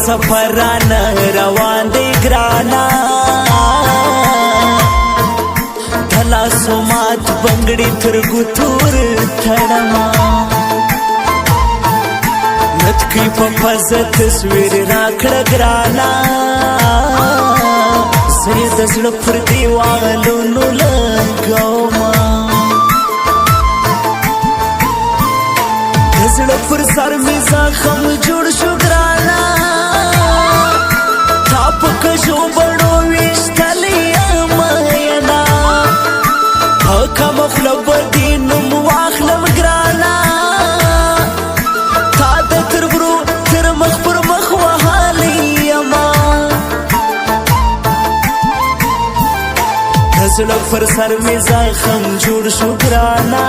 سفران روان دی ګرانا دلا سومات بنگړي تر ګوتور تړما نتکی په پزه تصویر راکړه ګرانا زه د زړه پر دیوالونو لګوما د زړه پر سر مې زخم جوړ شو ګرانا تا په کژو بڼو ویشتلی یم ینا په کمه خوله به دې نوم واخلم ګرانا تا د تربرو تر مخ پر مخ وهلی یما د زړه پر سر مې زخم جوړ شو ګرانا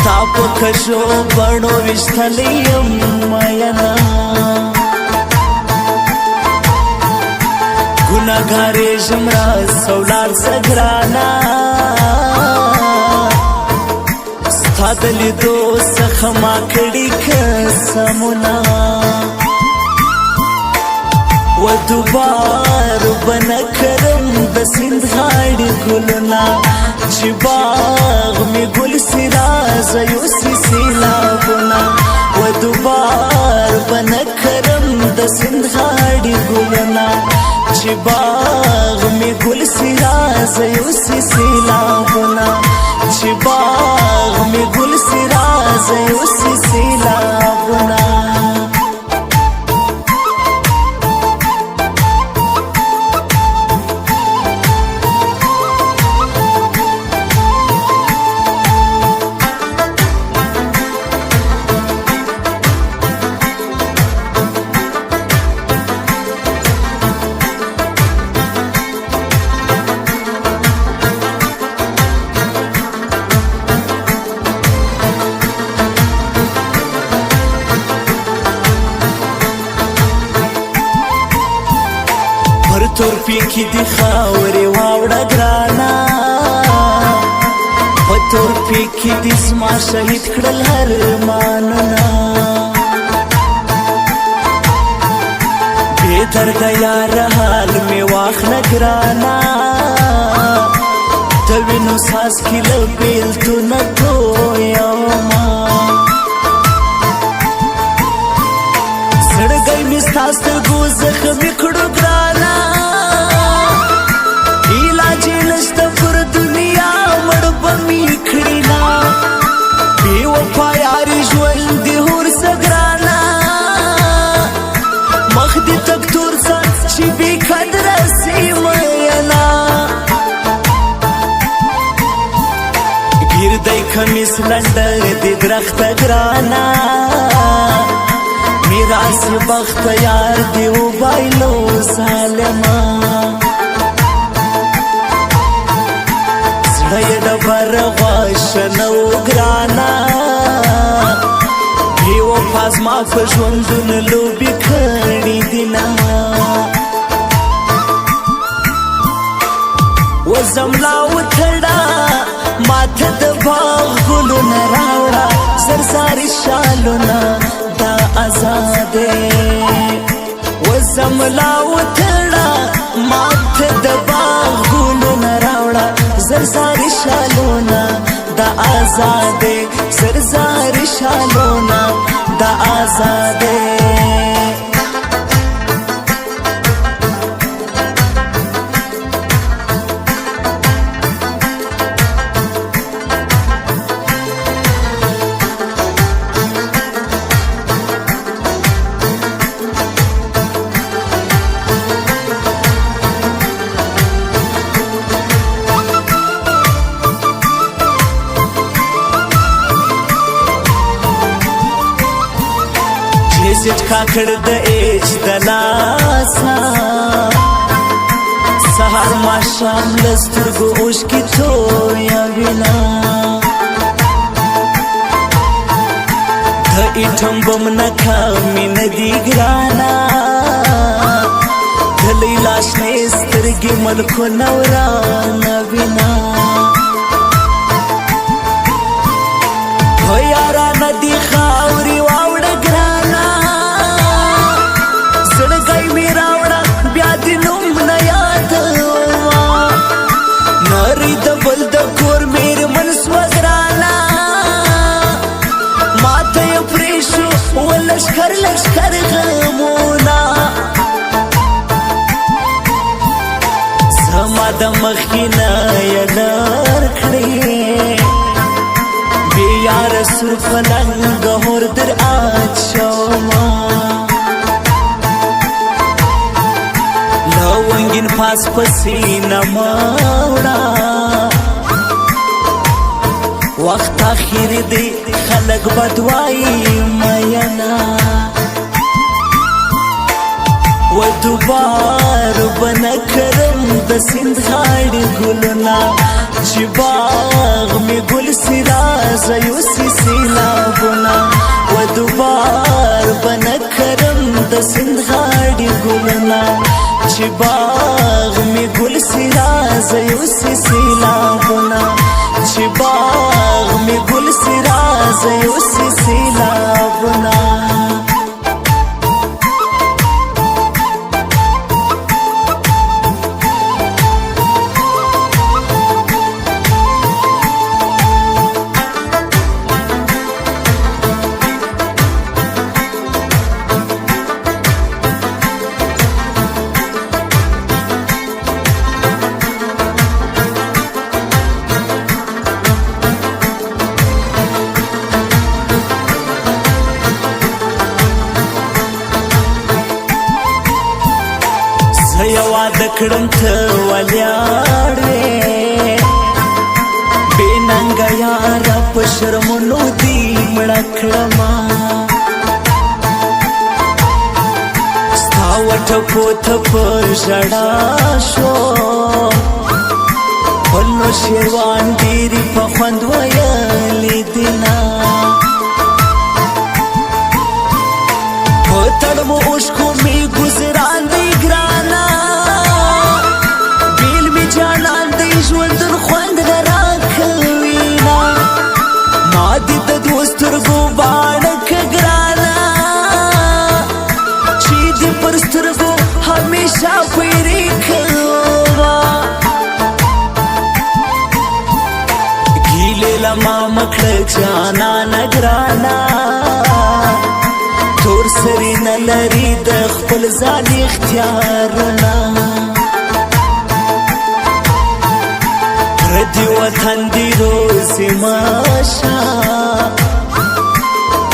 تا په کژو بڼو ویشتلی یم ینا ګناهګارې ژم راز سولار څه ګرانه ستا د لیدو څخه ما کړي قسمونه و دوبار به نه کرم د سیند غاړې ګلونه چې باغ مې ګل سي رازه یوسي سیلابونه و دوبار به نه کرم د سیند غاړې ګلونه چې باغ مې ګل سي رازه یوسي سیلابونه چې باغ مې ګل سي رازه یوسي سیلابونه تورپی کی دی خاورې واوړه ګرانا په تورپی کی دی زما شهید کړل ارمانونه بې درده یاره حال مې واخله ګرانا د وینو څاڅکي له بېلتونه تویومه زړګی مې ستا سترګو زخمي کړو ګرانا کمیس لنډه دی درخته ګرانا میراث بخت یار دی وبایلو ظالما زړه یې ډبر غوښنه و ګرانا بې وفا زما په ژوندون لوبې کړي دینه وزم لا وتړه ماته د باغ ګلونه راوړه زرزاري شالونه دا ازادې وزم لا وتړه ماته د باغ ګلونه راوړه زرزاري شالونه دا ازادې زرزاري شالونه دا ازادې سټ کاکړ د ایج د لاسا سهار ماښام له سترګو اوښکې تویوینه د ایټم بم نه کمې نه دي ګرانه د لیلا شنې سترګې ملکونه ورانه وینه هو یارانه دي خاورې واوړه ګرانه د مخینه یې لر کړې بې یاره سور پلنګ هور در اچوما لونګین پاس پسینه ماوړه وخت اخیر دی خلق بدوایی مینا و دوبار بنکرم د سیند غاړې ګلونه چې باغ می ګل سراز یوسي سیلابونه و دوبار بنکرم د سیند غاړې ګلونه چې باغ می ګل سراز یوسي سیلابونه چې باغ می ګل سراز یوسي سیلابونه واده کړم ته ولیاړ وې بې ننګه یاره په شرمونو دې مړه کړمه ستا وټپو ته په ژړا شو پلو شیروان ډېرې په خوند ویلې دینه په تړمو اوښکو مې ګزران دی ګرانه جانان دی ژوندون خوند راکوینا ما دې د دوو سترګو باڼه که ګرانه چې دې پر سترګو همیشه پیرې کومه ګیلې له ما مه کړه جانانه ګرانه تور سرې نه لري د خپل ځان اختیارونه ردی وطن دی روزی ماشا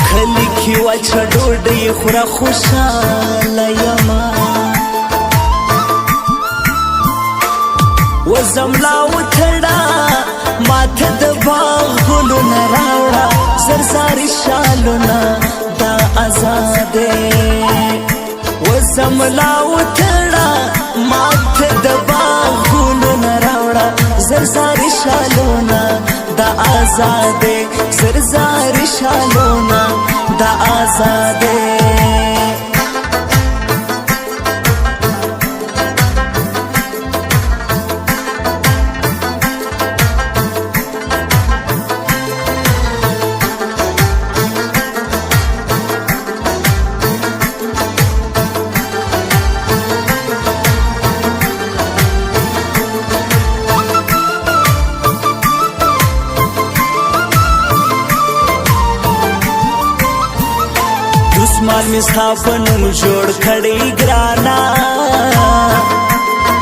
کلی کی وچا ډوډۍ خوره خوشاله یما وزم لا وتړه ماته د باغ ګلونه راوړه زرزاري شالونه دا آزادې وزم لا وتړه ماته د باغ ګلونه راوړه زرزاري شالونه دا آزادې زرزاري شالونه دا آزادې دسمال می ستا په نوم جوړ کړی ګرانا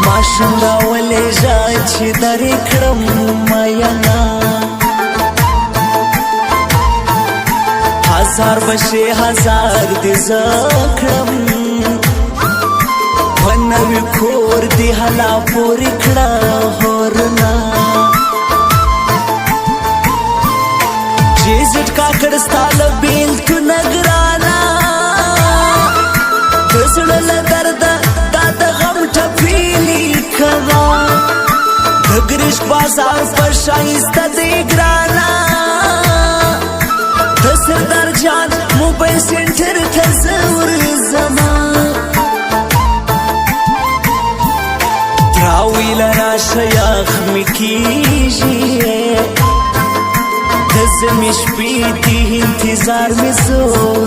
ماشوم راولېږه چې درې کړم مینا هزار بشې هزار دې زه کړم په نوي کور دې هلا پورې کړه هورونه چې زټکا کړ ستا له بېلتونه ګرانا د زړه له درده دا د غم ټپې لیکمه د ګرشک بازار په ښایسته دی ګرانا د سردار جان موبایل سینټر ته زه ورځمه تراوی له راشه یخ مې کېږي د زمې شپې دې انتظار مې زور